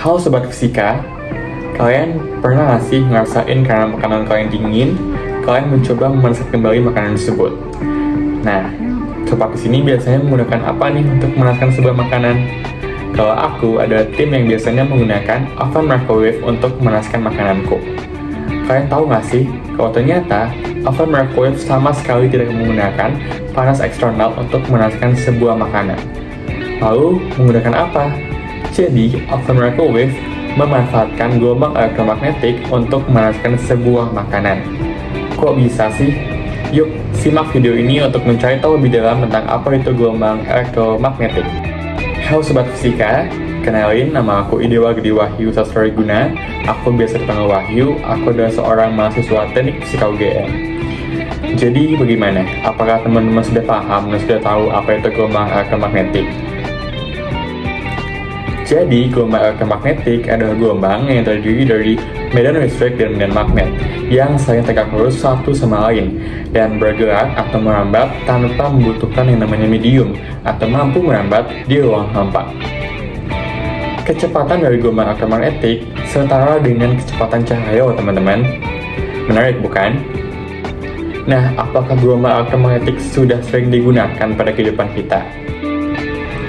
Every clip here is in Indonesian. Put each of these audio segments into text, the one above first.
Halo Sobat Fisika, kalian pernah nggak sih ngerasain karena makanan kalian dingin, kalian mencoba memanaskan kembali makanan tersebut? Nah, Sobat di sini biasanya menggunakan apa nih untuk memanaskan sebuah makanan? Kalau aku adalah tim yang biasanya menggunakan oven microwave untuk memanaskan makananku. Kalian tahu nggak sih, kalau ternyata oven microwave sama sekali tidak menggunakan panas eksternal untuk memanaskan sebuah makanan. Lalu, menggunakan apa? Jadi, oven microwave memanfaatkan gelombang elektromagnetik untuk memanaskan sebuah makanan. Kok bisa sih? Yuk, simak video ini untuk mencari tahu lebih dalam tentang apa itu gelombang elektromagnetik. Halo Sobat Fisika, kenalin, nama aku Idewa Gede Wahyu Sastroguna. Aku biasa dipanggil Wahyu, aku adalah seorang mahasiswa teknik fisika UGM. Jadi bagaimana? Apakah teman-teman sudah paham dan sudah tahu apa itu gelombang elektromagnetik? Jadi, gelombang elektromagnetik adalah gelombang yang terdiri dari medan listrik dan medan magnet yang saling tegak lurus satu sama lain dan bergerak atau merambat tanpa membutuhkan yang namanya medium atau mampu merambat di ruang hampa. Kecepatan dari gelombang elektromagnetik setara dengan kecepatan cahaya, teman-teman. Menarik, bukan? Nah, apakah gelombang elektromagnetik sudah sering digunakan pada kehidupan kita?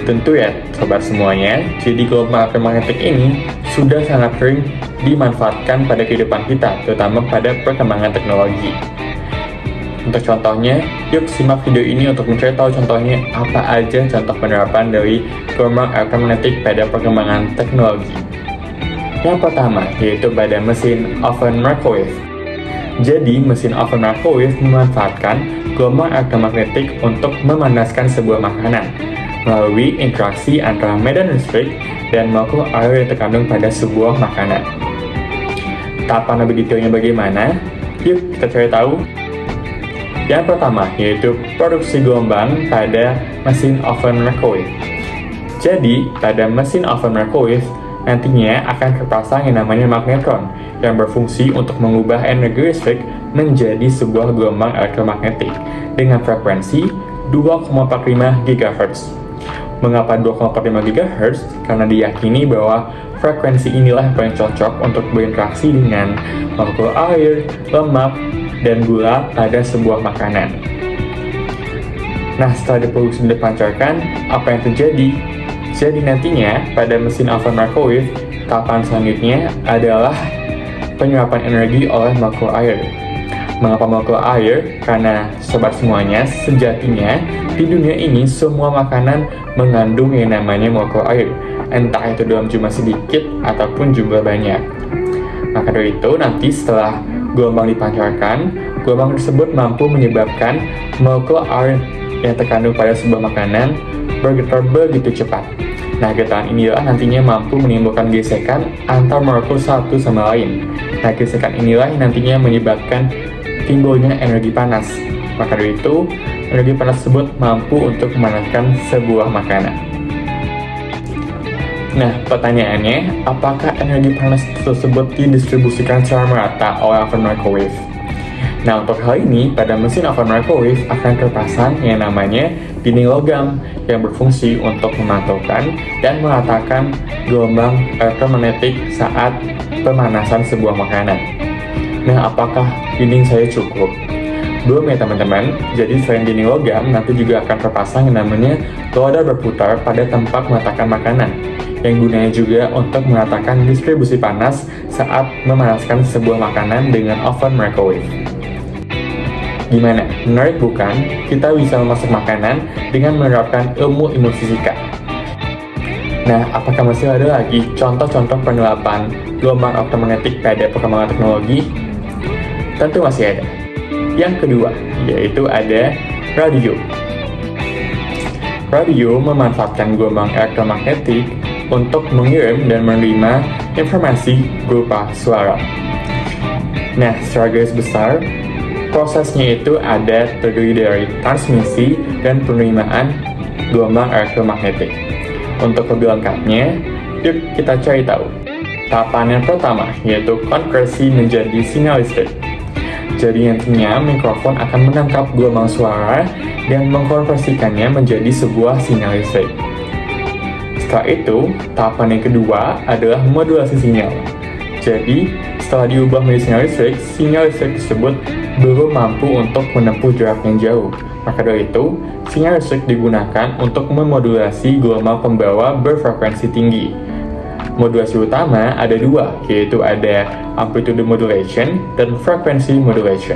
Tentu ya, sobat semuanya, jadi gelombang elektromagnetik ini sudah sangat sering dimanfaatkan pada kehidupan kita, terutama pada perkembangan teknologi. Untuk contohnya, yuk simak video ini untuk mencari tahu contohnya apa aja contoh penerapan dari gelombang elektromagnetik pada perkembangan teknologi. Yang pertama, yaitu pada mesin oven microwave. Jadi, mesin oven microwave memanfaatkan gelombang elektromagnetik untuk memanaskan sebuah makanan melalui interaksi antara medan listrik dan molekul air yang terkandung pada sebuah makanan. Tahapan lebih detailnya bagaimana? Yuk kita cari tahu. Yang pertama yaitu produksi gelombang pada mesin oven microwave. Jadi pada mesin oven microwave nantinya akan terpasang yang namanya magnetron yang berfungsi untuk mengubah energi listrik menjadi sebuah gelombang elektromagnetik dengan frekuensi 2,45 GHz. Mengapa 2,45 GHz? Karena diyakini bahwa frekuensi inilah yang paling cocok untuk berinteraksi dengan molekul air, lemak, dan gula pada sebuah makanan. Nah, setelah diproduksi dan dipancarkan, apa yang terjadi? Jadi nantinya, pada mesin oven microwave, tahapan selanjutnya adalah penyerapan energi oleh molekul air. Mengapa molekul air? Karena sobat semuanya, sejatinya di dunia ini semua makanan mengandung yang namanya molekul air, entah itu dalam jumlah sedikit ataupun jumlah banyak. Maka dari itu nanti setelah gelombang dipancarkan, gelombang tersebut mampu menyebabkan molekul air yang terkandung pada sebuah makanan bergetar begitu cepat. Nah, getaran inilah nantinya mampu menimbulkan gesekan antar molekul satu sama lain. Nah, gesekan inilah yang nantinya menyebabkan timbulnya energi panas. Maka dari itu, energi panas tersebut mampu untuk memanaskan sebuah makanan. Nah, pertanyaannya, apakah energi panas tersebut didistribusikan secara merata oleh oven microwave? Nah, untuk hal ini, pada mesin oven microwave akan terpasang yang namanya dinding logam yang berfungsi untuk memantulkan dan meratakan gelombang elektromagnetik saat pemanasan sebuah makanan. Nah, apakah dinding saya cukup? Belum ya teman-teman, jadi selain dinding logam, nanti juga akan terpasang yang namanya roda berputar pada tempat meletakkan makanan, yang gunanya juga untuk meratakan distribusi panas saat memanaskan sebuah makanan dengan oven microwave. Gimana? Menarik bukan? Kita bisa memasak makanan dengan menerapkan ilmu fisika. Nah, apakah masih ada lagi contoh-contoh penerapan gelombang elektromagnetik pada perkembangan teknologi? Tentu masih ada. Yang kedua, yaitu ada radio. Radio memanfaatkan gelombang elektromagnetik untuk mengirim dan menerima informasi berupa suara. Nah, secara garis besar, prosesnya itu ada terdiri dari transmisi dan penerimaan gelombang elektromagnetik. Untuk lebih lengkapnya, yuk kita cari tahu. Tahapan yang pertama, yaitu konversi menjadi sinyal listrik. Jadi nantinya mikrofon akan menangkap gelombang suara dan mengkonversikannya menjadi sebuah sinyal listrik. Setelah itu, tahapan yang kedua adalah modulasi sinyal. Jadi, setelah diubah menjadi sinyal listrik tersebut belum mampu untuk menempuh jarak yang jauh. Maka dari itu, sinyal listrik digunakan untuk memodulasi gelombang pembawa berfrekuensi tinggi. Modulasi utama ada dua, yaitu ada amplitude modulation dan frequency modulation.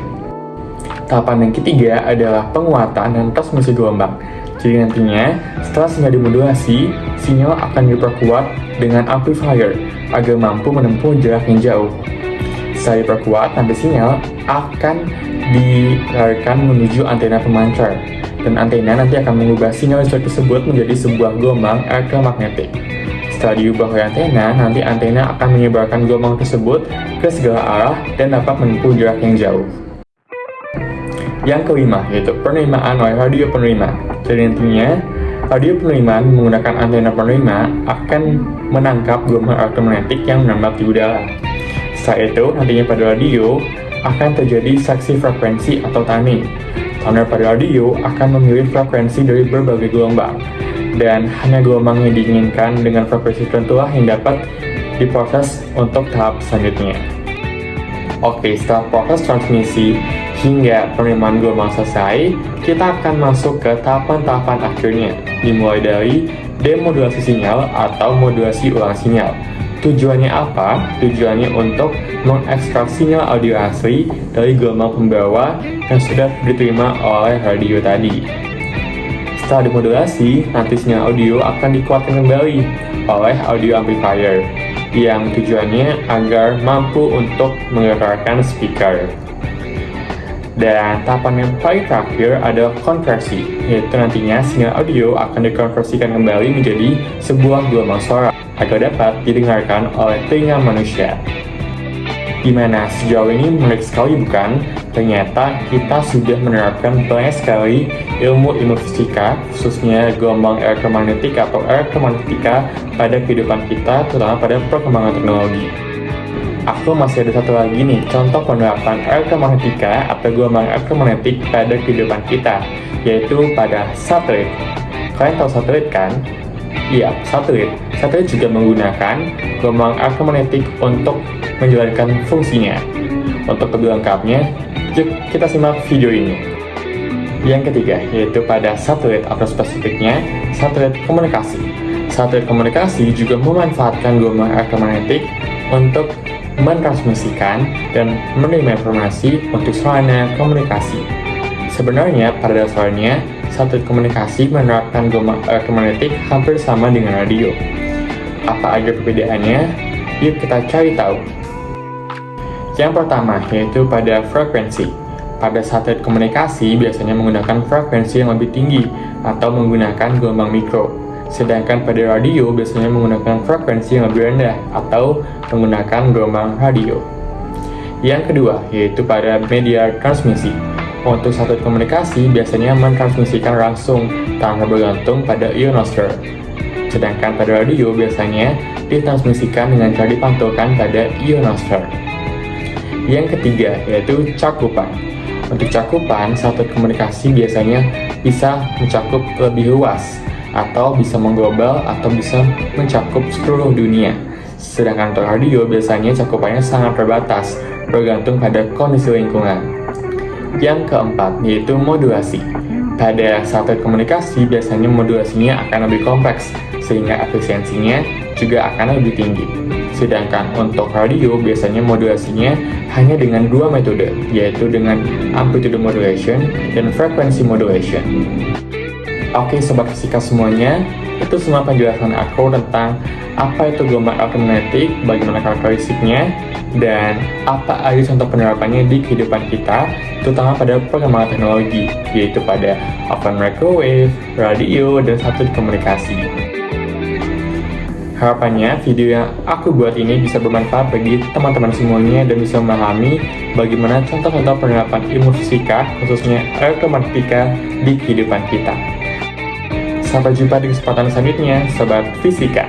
Tahapan yang ketiga adalah penguatan dan transmisi gelombang. Jadi nantinya, setelah sinyal dimodulasi, sinyal akan diperkuat dengan amplifier agar mampu menempuh jarak yang jauh. Setelah diperkuat, nanti sinyal akan dilarikan menuju antena pemancar, dan antena nanti akan mengubah sinyal listrik tersebut menjadi sebuah gelombang elektromagnetik. Setelah diubah oleh antena, nanti antena akan menyebarkan gelombang tersebut ke segala arah dan dapat menempuh jarak yang jauh. Yang kelima, yaitu penerimaan oleh radio penerima. Jadi nantinya, radio penerimaan menggunakan antena penerima akan menangkap gelombang elektromagnetik yang menembak di udara. Setelah itu, nantinya pada radio akan terjadi seksi frekuensi atau tuning. Tuner pada radio akan memilih frekuensi dari berbagai gelombang, dan hanya gelombang yang diinginkan dengan frekuensi tertentu yang dapat diproses untuk tahap selanjutnya. Oke, setelah proses transmisi hingga penerimaan gelombang selesai, kita akan masuk ke tahapan-tahapan akhirnya, dimulai dari demodulasi sinyal atau modulasi ulang sinyal. Tujuannya apa? Tujuannya untuk mengekstrak sinyal audio asli dari gelombang pembawa yang sudah diterima oleh radio tadi. Setelah dimodulasi, nanti sinyal audio akan dikuatkan kembali oleh audio amplifier yang tujuannya agar mampu untuk menggerakkan speaker. Dan tahapan yang paling terakhir adalah konversi, yaitu nantinya sinyal audio akan dikonversikan kembali menjadi sebuah gelombang suara agar dapat didengarkan oleh telinga manusia. Gimana, sejauh ini menarik sekali bukan? Ternyata kita sudah menerapkan banyak sekali ilmu fisika, khususnya gelombang elektromagnetik atau elektromagnetika pada kehidupan kita, terutama pada perkembangan teknologi. Aku masih ada satu lagi nih, contoh penerapan elektromagnetika atau gelombang elektromagnetik pada kehidupan kita, yaitu pada satelit. Kalian tahu satelit kan? Iya, satelit. Satelit juga menggunakan gelombang elektromagnetik untuk menjalankan fungsinya. Untuk lebih lengkapnya, kita simak video ini. Yang ketiga, yaitu pada satelit atau spesifiknya, satelit komunikasi. Satelit komunikasi juga memanfaatkan gelombang elektromagnetik untuk mentransmisikan dan menerima informasi untuk sarana komunikasi. Sebenarnya, pada dasarnya, satelit komunikasi menerapkan gelombang elektromagnetik hampir sama dengan radio. Apa aja perbedaannya? Yuk kita cari tahu. Yang pertama, yaitu pada frekuensi. Pada satelit komunikasi biasanya menggunakan frekuensi yang lebih tinggi atau menggunakan gelombang mikro. Sedangkan pada radio biasanya menggunakan frekuensi yang lebih rendah atau menggunakan gelombang radio. Yang kedua, yaitu pada media transmisi. Untuk satelit komunikasi biasanya mentransmisikan langsung tanpa bergantung pada ionosfer. Sedangkan pada radio biasanya ditransmisikan dengan cara dipantulkan pada ionosfer. Yang ketiga, yaitu cakupan. Untuk cakupan, satelit komunikasi biasanya bisa mencakup lebih luas, atau bisa mengglobal, atau bisa mencakup seluruh dunia. Sedangkan untuk radio biasanya cakupannya sangat terbatas, bergantung pada kondisi lingkungan. Yang keempat, yaitu modulasi. Pada satelit komunikasi biasanya modulasinya akan lebih kompleks, sehingga efisiensinya juga akan lebih tinggi. Sedangkan untuk radio biasanya modulasinya hanya dengan dua metode, yaitu dengan amplitude modulation dan frequency modulation. Oke sobat fisika semuanya, itu semua penjelasan aku tentang apa itu gelombang elektromagnetik, bagaimana karakteristiknya, dan apa aja contoh penerapannya di kehidupan kita, terutama pada perkembangan teknologi, yaitu pada oven microwave, radio, dan satelit komunikasi. Harapannya video yang aku buat ini bisa bermanfaat bagi teman-teman semuanya dan bisa memahami bagaimana contoh-contoh penerapan ilmu fisika, khususnya elektromagnetika, di kehidupan kita. Sampai jumpa di kesempatan selanjutnya, Sobat Fisika.